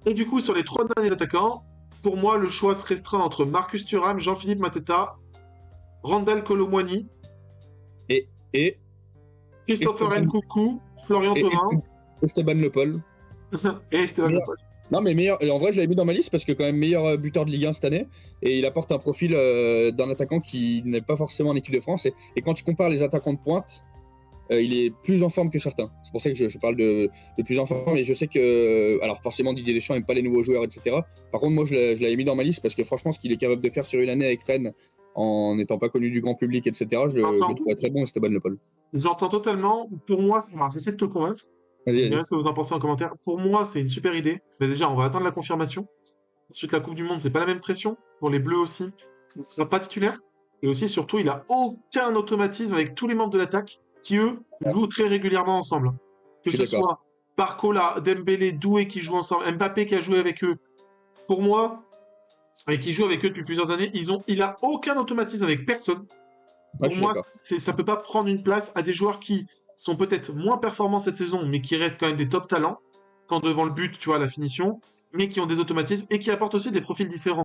Et du coup, sur les 3 derniers attaquants, pour moi, le choix se restreint entre Marcus Thuram, Jean-Philippe Mateta, Randal Kolo Muani, Et, et, Christopher Esteban, Nkunku, Florian et Thauvin Esteban Le Paul. et Esteban Meilleur- Lepage. Non, mais meilleur. Et en vrai, je l'avais mis dans ma liste parce que, quand même, meilleur buteur de Ligue 1 cette année. Et il apporte un profil d'un attaquant qui n'est pas forcément en équipe de France. Et quand tu compares les attaquants de pointe, il est plus en forme que certains. C'est pour ça que je parle de plus en forme. Et je sais que, alors forcément, Didier Deschamps n'aime pas les nouveaux joueurs, etc. Par contre, moi, je l'avais mis dans ma liste parce que franchement, ce qu'il est capable de faire sur une année avec Rennes, en n'étant pas connu du grand public, etc., je le J'entends, trouvais très bon, Esteban Le Paul. j'entends totalement. Pour moi, enfin, j'essaie de te convaincre. Vous Vas-y, me direz vas-y. ce que vous en pensez en commentaire. Pour moi, c'est une super idée. Mais déjà, on va attendre la confirmation. Ensuite, la Coupe du Monde, c'est pas la même pression. Pour les Bleus aussi, il ne sera pas titulaire. Et aussi, surtout, il a aucun automatisme avec tous les membres de l'attaque qui, eux, jouent très régulièrement ensemble. Je Que suis ce d'accord. soit Barcola, Dembélé, Doué qui jouent ensemble, Mbappé qui a joué avec eux. Pour moi, et qui joue avec eux depuis plusieurs années, il a aucun automatisme avec personne. Ouais, Pour je suis moi, d'accord. ça peut pas prendre une place à des joueurs qui sont peut-être moins performants cette saison, mais qui restent quand même des top talents, quand devant le but, tu vois, la finition, mais qui ont des automatismes et qui apportent aussi des profils différents.